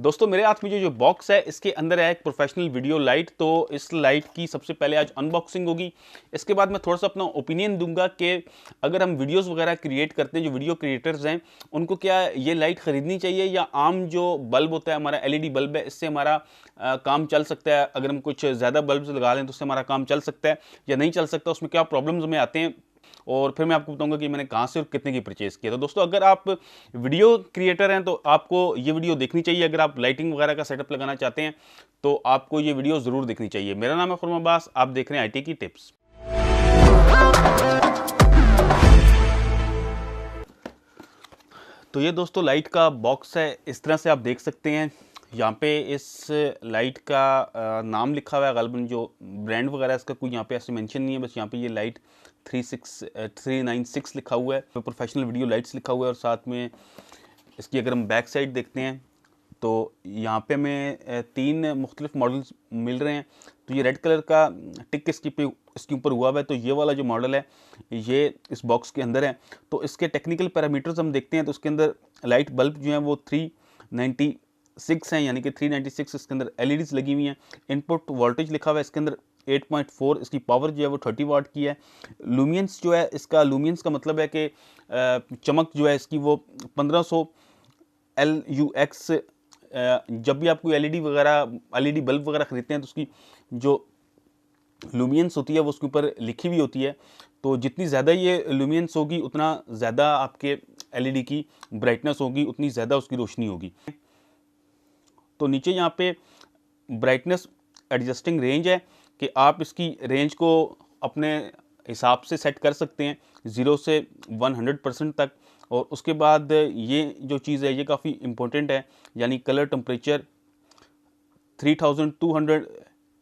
दोस्तों मेरे हाथ में जो बॉक्स है इसके अंदर है एक प्रोफेशनल वीडियो लाइट। तो इस लाइट की सबसे पहले आज अनबॉक्सिंग होगी। इसके बाद मैं थोड़ा सा अपना ओपिनियन दूंगा कि अगर हम वीडियोस वगैरह क्रिएट करते हैं, जो वीडियो क्रिएटर्स हैं उनको क्या ये लाइट ख़रीदनी चाहिए या आम जो बल्ब होता है हमारा एलईडी बल्ब है इससे हमारा काम चल सकता है। अगर हम कुछ ज़्यादा बल्ब लगा लें तो उससे हमारा काम चल सकता है या नहीं चल सकता, उसमें क्या प्रॉब्लम्स हमें आते हैं, और फिर मैं आपको बताऊंगा कि मैंने कहाँ से और कितने की परचेज़ किया। तो दोस्तों अगर आप वीडियो क्रिएटर हैं तो आपको ये वीडियो देखनी चाहिए। अगर आप लाइटिंग वगैरह का सेटअप लगाना चाहते हैं तो आपको ये वीडियो ज़रूर देखनी चाहिए। मेरा नाम है खुर्रम अब्बास, आप देख रहे हैं आईटी की टिप्स। तो ये दोस्तों लाइट का बॉक्स है, इस तरह से आप देख सकते हैं। यहाँ पे इस लाइट का नाम लिखा हुआ है, ग़ालिबन जो ब्रांड वगैरह इसका कोई यहाँ पे ऐसे मेंशन नहीं है, बस यहाँ पे ये लाइट 396 लिखा हुआ है, प्रोफेशनल वीडियो लाइट्स लिखा हुआ है। और साथ में इसकी अगर हम बैक साइड देखते हैं तो यहाँ पे हमें 3 मुख्तलिफ मॉडल्स मिल रहे हैं। तो ये रेड कलर का टिक इसके ऊपर हुआ है, तो ये वाला जो मॉडल है ये इस बॉक्स के अंदर है। तो इसके टेक्निकल पैरामीटर्स हम देखते हैं तो उसके अंदर लाइट बल्ब जो है वो 396 हैं, यानी कि 396 इसके अंदर एलईडीज लगी हुई हैं। इनपुट वोल्टेज लिखा हुआ है इसके अंदर 8.4, इसकी पावर जो है वो 30 वाट की है। लूमियंस जो है इसका, लूमियंस का मतलब है कि चमक जो है इसकी वो 1500 LUX। जब भी आप कोई एलईडी बल्ब वगैरह ख़रीदते हैं तो उसकी जो लूमियंस होती है वो उसके ऊपर लिखी हुई होती है। तो जितनी ज़्यादा ये लूमियंस होगी उतना ज़्यादा आपके एलईडी की ब्राइटनेस होगी, उतनी ज़्यादा उसकी रोशनी होगी। तो नीचे यहाँ पे ब्राइटनेस एडजस्टिंग रेंज है कि आप इसकी रेंज को अपने हिसाब से सेट कर सकते हैं 0 से 100% तक। और उसके बाद ये जो चीज़ है ये काफ़ी इम्पोर्टेंट है, यानी कलर टेम्परेचर 3200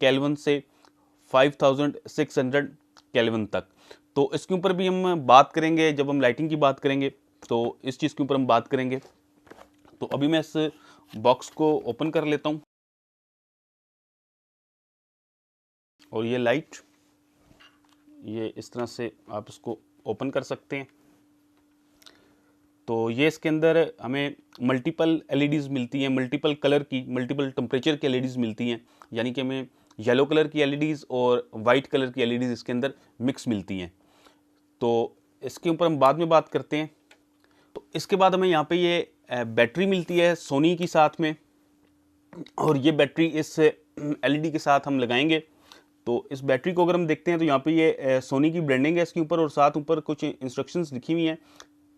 केल्विन से 5600 केल्विन तक। तो इसके ऊपर भी हम बात करेंगे जब हम लाइटिंग की बात करेंगे, तो इस चीज़ के ऊपर हम बात करेंगे। तो अभी मैं इस बॉक्स को ओपन कर लेता हूँ और ये लाइट ये इस तरह से आप इसको ओपन कर सकते हैं। तो ये इसके अंदर हमें मल्टीपल एलईडीज़ मिलती हैं, मल्टीपल कलर की, मल्टीपल टेम्परेचर की एलईडीज़ मिलती हैं, यानी कि हमें येलो कलर की एलईडीज़ और वाइट कलर की एलईडीज़ इसके अंदर मिक्स मिलती हैं। तो इसके ऊपर हम बाद में बात करते हैं। तो इसके बाद हमें यहाँ पे ये बैटरी मिलती है सोनी की साथ में, और ये बैटरी इस एलईडी के साथ हम लगाएंगे। तो इस बैटरी को अगर हम देखते हैं तो यहाँ पे ये सोनी की ब्रांडिंग है इसके ऊपर, और साथ ऊपर कुछ इंस्ट्रक्शंस लिखी हुई हैं,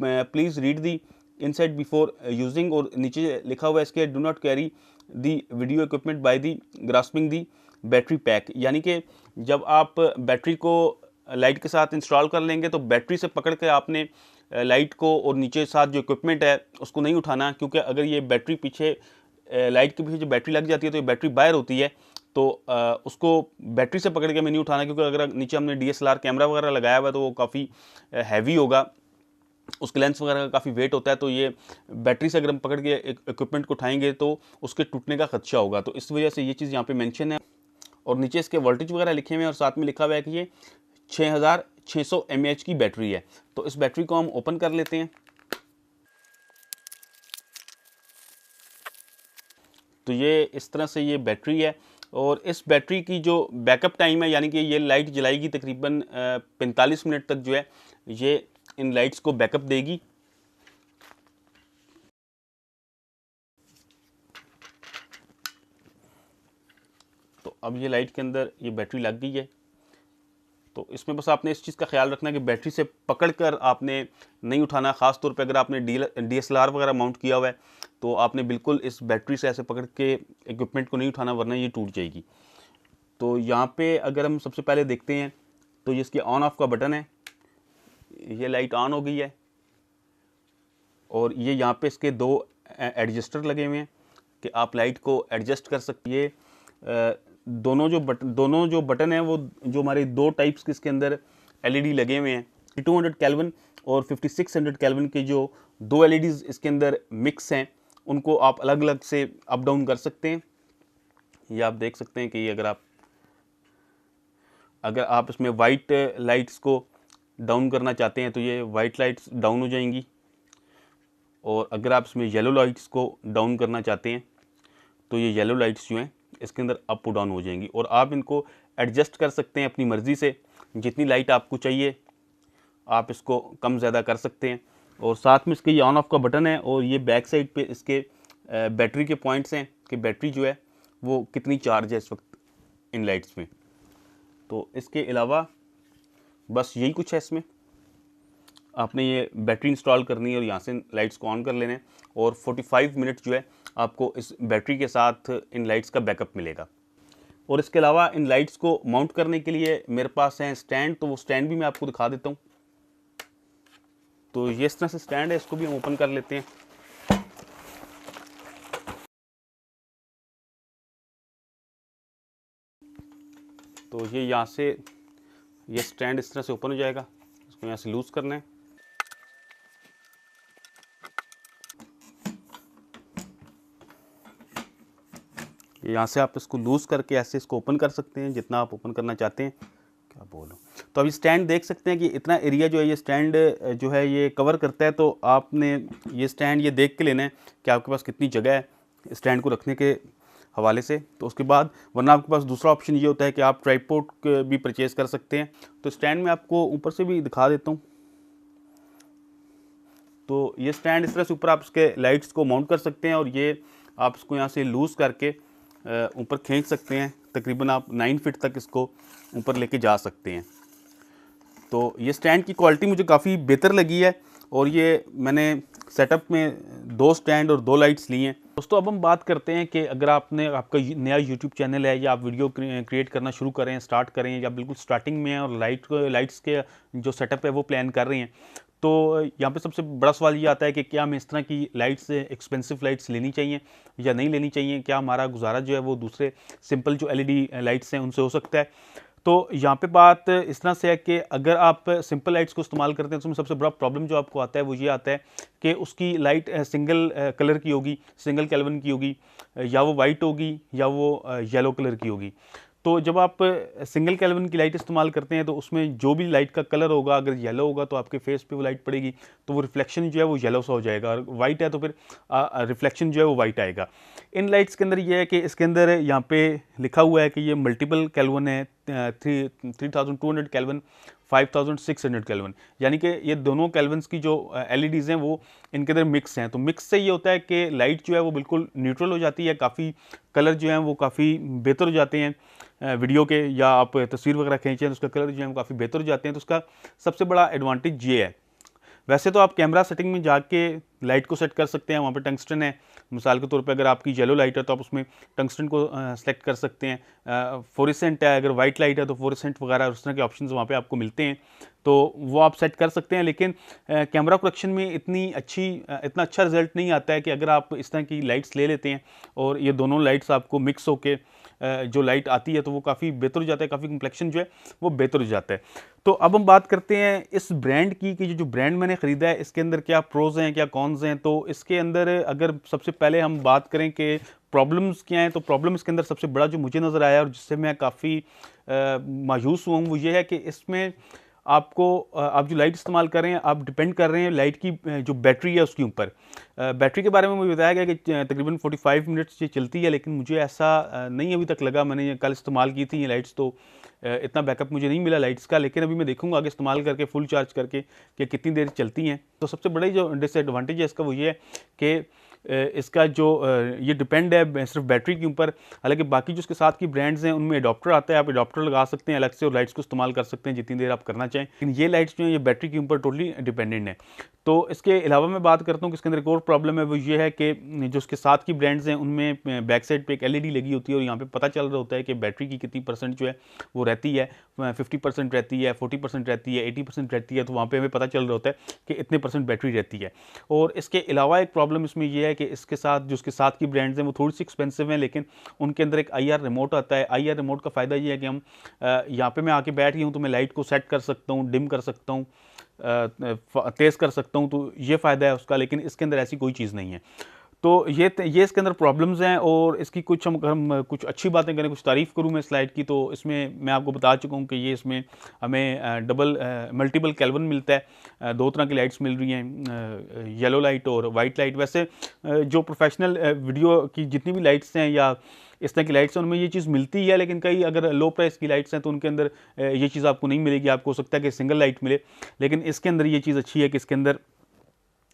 please read the inside before using. और नीचे लिखा हुआ है इसके do not carry the video equipment by the grasping the battery pack, यानी कि जब आप बैटरी को लाइट के साथ इंस्टॉल कर लेंगे तो बैटरी से पकड़ के आपने लाइट को और नीचे साथ जो इक्विपमेंट है उसको नहीं उठाना, क्योंकि अगर ये बैटरी पीछे लाइट के पीछे जो बैटरी लग जाती है तो ये बैटरी बाहर होती है। तो उसको बैटरी से पकड़ के हमें नहीं उठाना, क्योंकि अगर नीचे हमने DSLR कैमरा वगैरह लगाया हुआ है तो वो काफ़ी हैवी होगा, उसके लेंस वगैरह का काफ़ी वेट होता है। तो ये बैटरी से अगर हम पकड़ के इक्विपमेंट को उठाएंगे तो उसके टूटने का खदशा होगा। तो इस वजह से ये चीज़ यहाँ पे मेंशन है। और नीचे इसके वोल्टेज वगैरह लिखे हुए हैं और साथ में लिखा हुआ है कि ये 6600 mAh की बैटरी है। तो इस बैटरी को हम ओपन कर लेते हैं। तो ये इस तरह से ये बैटरी है, और इस बैटरी की जो बैकअप टाइम है, यानी कि ये लाइट जलाएगी तकरीबन 45 मिनट तक जो है ये इन लाइट्स को बैकअप देगी। तो अब ये लाइट के अंदर ये बैटरी लग गई है। तो इसमें बस आपने इस चीज़ का ख्याल रखना कि बैटरी से पकड़कर आपने नहीं उठाना, ख़ास तौर पे अगर आपने DSLR वगैरह माउंट किया हुआ है तो आपने बिल्कुल इस बैटरी से ऐसे पकड़ के इक्विपमेंट को नहीं उठाना, वरना ये टूट जाएगी। तो यहाँ पे अगर हम सबसे पहले देखते हैं तो ये इसके ऑन ऑफ का बटन है, ये लाइट ऑन हो गई है। और ये यहाँ पे इसके 2 एडजस्टर लगे हुए हैं कि आप लाइट को एडजस्ट कर सकती है। दोनों जो बटन हैं वो जो हमारे 2 टाइप्स के इसके अंदर एलईडी लगे हुए हैं, 200 केल्विन और 5600 केल्विन के जो 2 एलईडीज़ इसके अंदर मिक्स हैं उनको आप अलग अलग से अप डाउन कर सकते हैं। ये आप देख सकते हैं कि अगर आप इसमें वाइट लाइट्स को डाउन करना चाहते हैं तो ये वाइट लाइट्स डाउन हो जाएंगी, और अगर आप इसमें येलो लाइट्स को डाउन करना चाहते हैं तो ये येलो लाइट्स जो हैं इसके अंदर अप और डाउन हो जाएंगी, और आप इनको एडजस्ट कर सकते हैं अपनी मर्ज़ी से। जितनी लाइट आपको चाहिए आप इसको कम ज़्यादा कर सकते हैं। और साथ में इसके ये ऑन ऑफ का बटन है, और ये बैक साइड पे इसके बैटरी के पॉइंट्स हैं कि बैटरी जो है वो कितनी चार्ज है इस वक्त इन लाइट्स में। तो इसके अलावा बस यही कुछ है इसमें। आपने ये बैटरी इंस्टॉल करनी है और यहाँ से लाइट्स को ऑन कर लेना है, और 45 मिनट जो है आपको इस बैटरी के साथ इन लाइट्स का बैकअप मिलेगा। और इसके अलावा इन लाइट्स को माउंट करने के लिए मेरे पास है स्टैंड, तो वो स्टैंड भी मैं आपको दिखा देता हूँ। तो ये इस तरह से स्टैंड है, इसको भी हम ओपन कर लेते हैं। तो ये यहाँ से ये स्टैंड इस तरह से ओपन हो जाएगा, इसको यहाँ से लूज़ करना है। यहाँ से आप इसको लूज़ करके ऐसे इसको ओपन कर सकते हैं जितना आप ओपन करना चाहते हैं। क्या बोलो, तो अभी स्टैंड देख सकते हैं कि इतना एरिया जो है ये स्टैंड जो है ये कवर करता है। तो आपने ये स्टैंड ये देख के लेना है कि आपके पास कितनी जगह है स्टैंड को रखने के हवाले से। तो उसके बाद वरना आपके पास दूसरा ऑप्शन ये होता है कि आप ट्राइपॉड भी परचेज़ कर सकते हैं। तो स्टैंड में आपको ऊपर से भी दिखा देता हूँ। तो ये स्टैंड इस तरह से ऊपर आप इसके लाइट्स को माउंट कर सकते हैं, और ये आप इसको यहाँ से लूज़ करके ऊपर खींच सकते हैं। तकरीबन आप 9 फीट तक इसको ऊपर लेके जा सकते हैं। तो ये स्टैंड की क्वालिटी मुझे काफ़ी बेहतर लगी है, और ये मैंने सेटअप में 2 स्टैंड और 2 लाइट्स ली हैं। दोस्तों अब हम बात करते हैं कि अगर आपने आपका नया यूट्यूब चैनल है या आप वीडियो क्रिएट करना शुरू करें, स्टार्ट करें, या बिल्कुल स्टार्टिंग में हैं और लाइट्स के जो सेटअप है वो प्लान कर रहे हैं, तो यहाँ पे सबसे बड़ा सवाल ये आता है कि क्या हमें इस तरह की लाइट्स, एक्सपेंसिव लाइट्स लेनी चाहिए या नहीं लेनी चाहिए। क्या हमारा गुजारा जो है वो दूसरे सिंपल जो एलईडी लाइट्स हैं उनसे हो सकता है। तो यहाँ पे बात इस तरह से है कि अगर आप सिंपल लाइट्स को इस्तेमाल करते हैं तो उसमें सबसे बड़ा प्रॉब्लम जो आपको आता है वो ये आता है कि उसकी लाइट सिंगल कलर की होगी, सिंगल केल्विन की होगी, या वो वाइट होगी या वो येलो कलर की होगी। तो जब आप सिंगल केल्विन की लाइट इस्तेमाल करते हैं तो उसमें जो भी लाइट का कलर होगा, अगर येलो होगा तो आपके फेस पे वो लाइट पड़ेगी, तो वो रिफ्लेक्शन जो है वो येलो सा हो जाएगा, और वाइट है तो फिर रिफ्लेक्शन जो है वो वाइट आएगा। इन लाइट्स के अंदर ये है कि इसके अंदर यहाँ पे लिखा हुआ है कि ये मल्टीपल केल्विन है, 3200 केल्विन, 5600 केल्विन, यानी कि ये दोनों केल्विन्स की जो एलईडीज़ हैं वो इनके अंदर मिक्स हैं। तो मिक्स से ये होता है कि लाइट जो है वो बिल्कुल न्यूट्रल हो जाती है, काफ़ी कलर जो हैं वो काफ़ी बेहतर हो जाते हैं। वीडियो के या आप तस्वीर वगैरह खींचें तो उसका कलर जो है वो काफ़ी बेहतर हो जाते हैं। तो उसका सबसे बड़ा एडवांटेज ये है। वैसे तो आप कैमरा सेटिंग में जाके लाइट को सेट कर सकते हैं, वहाँ पे टंगस्टन है। मिसाल के तौर पे अगर आपकी येलो लाइट है तो आप उसमें टंगस्टन को सेलेक्ट कर सकते हैं। फ्लोरेसेंट है, अगर वाइट लाइट है तो फ्लोरेसेंट वगैरह उस तरह के ऑप्शंस वहाँ पे आपको मिलते हैं, तो वो आप सेट कर सकते हैं। लेकिन कैमरा प्रोडक्शन में इतना अच्छा रिजल्ट नहीं आता है कि अगर आप इस तरह की लाइट्स ले लेते हैं और ये दोनों लाइट्स आपको मिक्स होके जो लाइट आती है तो वो काफ़ी बेहतर हो जाता है, काफ़ी कम्प्लेक्शन जो है वो बेहतर हो जाता है। तो अब हम बात करते हैं इस ब्रांड की कि जो ब्रांड मैंने ख़रीदा है इसके अंदर क्या प्रोज हैं क्या कॉन्स हैं। तो इसके अंदर अगर सबसे पहले हम बात करें कि प्रॉब्लम्स क्या हैं, तो प्रॉब्लम इसके अंदर सबसे बड़ा जो मुझे नज़र आया और जिससे मैं काफ़ी मायूस हुआ हूँ वो ये है कि इसमें आपको आप जो लाइट इस्तेमाल कर रहे हैं आप डिपेंड कर रहे हैं लाइट की जो बैटरी है उसके ऊपर। बैटरी के बारे में मुझे बताया गया कि तकरीबन 45 मिनट्स ये चलती है, लेकिन मुझे ऐसा नहीं अभी तक लगा। मैंने ये कल इस्तेमाल की थी ये लाइट्स, तो इतना बैकअप मुझे नहीं मिला लाइट्स का, लेकिन अभी मैं देखूंगा आगे इस्तेमाल करके फुल चार्ज करके कि कितनी देर चलती हैं। तो सबसे बड़ी जो डिसएडवांटेज है इसका वो ये है कि इसका जो ये डिपेंड है सिर्फ बैटरी के ऊपर। हालांकि बाकी जो इसके साथ की ब्रांड्स हैं उनमें अडॉप्टर आता है, आप अडॉप्टर लगा सकते हैं अलग से और लाइट्स को इस्तेमाल कर सकते हैं जितनी देर आप करना चाहें। लेकिन ये लाइट्स जो हैं ये बैटरी के ऊपर टोटली डिपेंडेंट है। तो इसके अलावा मैं बात करता हूँ कि इसके अंदर एक और प्रॉब्लम है, वो ये है कि जो इसके साथ की ब्रांड्स हैं उनमें बैक साइड पर एक LED लगी होती है और यहाँ पर पता चल रहा होता है कि बैटरी की कितनी % जो है वो रहती है, 50% रहती है, 40% रहती है, 80% रहती है। तो वहाँ पर हमें पता चल रहा होता है कि इतने % बैटरी रहती है। और इसके अलावा एक प्रॉब्लम इसमें यह है कि इसके साथ जो उसके साथ की ब्रांड्स हैं वो थोड़ी सी एक्सपेंसिव हैं, लेकिन उनके अंदर एक IR रिमोट आता है। IR रिमोट का फ़ायदा ये है कि हम यहाँ पे मैं आके बैठ गई हूँ तो मैं लाइट को सेट कर सकता हूँ, डिम कर सकता हूँ, तेज़ कर सकता हूँ, तो ये फ़ायदा है उसका। लेकिन इसके अंदर ऐसी कोई चीज़ नहीं है। तो ये इसके अंदर प्रॉब्लम्स हैं, और इसकी कुछ हम कुछ अच्छी बातें करें, कुछ तारीफ़ करूँ मैं स्लाइड की, तो इसमें मैं आपको बता चुका हूँ कि ये इसमें हमें मल्टीपल केल्विन मिलता है। दो तरह की लाइट्स मिल रही हैं, येलो लाइट और वाइट लाइट। वैसे जो प्रोफेशनल वीडियो की जितनी भी लाइट्स हैं या इस तरह की लाइट्स हैं, उनमें ये चीज़ मिलती है, लेकिन कई अगर लो प्राइस की लाइट्स हैं तो उनके अंदर ये चीज़ आपको नहीं मिलेगी। आपको हो सकता है कि सिंगल लाइट मिले, लेकिन इसके अंदर ये चीज़ अच्छी है कि इसके अंदर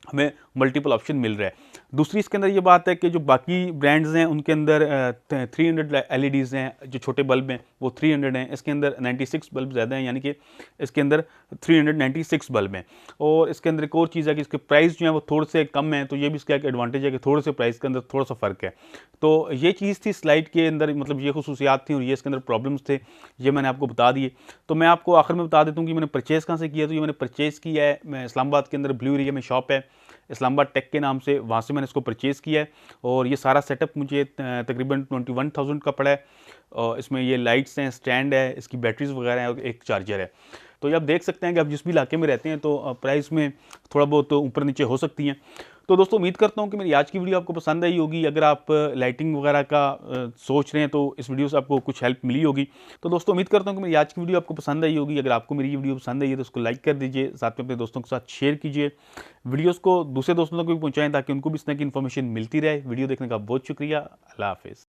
हमें मल्टीपल ऑप्शन मिल रहा है। दूसरी इसके अंदर ये बात है कि जो बाकी ब्रांड्स हैं उनके अंदर 300 एलईडीज़ हैं, जो छोटे बल्ब हैं वो 300 हैं, इसके अंदर 96 बल्ब ज़्यादा हैं, यानी कि इसके अंदर 396 बल्ब हैं। और इसके अंदर एक और चीज़ है कि इसके प्राइस जो है वो थोड़े से कम हैं, तो ये भी इसका एक एडवांटेज है कि थोड़े से प्राइस के अंदर थोड़ा सा फ़र्क है। तो ये चीज़ थी स्लाइड के अंदर, मतलब ये खसूसियात थी और ये इसके अंदर प्रॉब्लम्स थे, ये मैंने आपको बता दिए। तो मैं आपको आखिर में बता देता हूँ कि मैंने परचेज़ कहाँ से किया। तो ये मैंने परचेज़ किया है, मैं इस्लामाबाद के अंदर ब्लू एरिया में शॉप है इस्लामाबाद टेक के नाम से, वहाँ से मैंने इसको परचेज़ किया है। और ये सारा सेटअप मुझे तकरीबन 21,000 का पड़ा है। और इसमें ये लाइट्स हैं, स्टैंड है, इसकी बैटरीज वगैरह हैं और एक चार्जर है। तो ये आप देख सकते हैं कि आप जिस भी इलाके में रहते हैं तो प्राइस में थोड़ा बहुत ऊपर नीचे हो सकती हैं। तो दोस्तों उम्मीद करता हूँ कि मेरी आज की वीडियो आपको पसंद आई होगी। अगर आप लाइटिंग वगैरह का सोच रहे हैं तो इस वीडियो से आपको कुछ हेल्प मिली होगी। तो दोस्तों उम्मीद करता हूँ कि मेरी आज की वीडियो आपको पसंद आई होगी। अगर आपको मेरी ये वीडियो पसंद आई है तो उसको लाइक कर दीजिए, साथ में अपने दोस्तों के साथ शेयर कीजिए, वीडियोज़ को दूसरे दोस्तों तक भी पहुँचाएँ ताकि उनको भी इस तरह की इन्फॉर्मेशन मिलती रहे। वीडियो देखने का बहुत शुक्रिया। अल्लाह हाफ़िज़।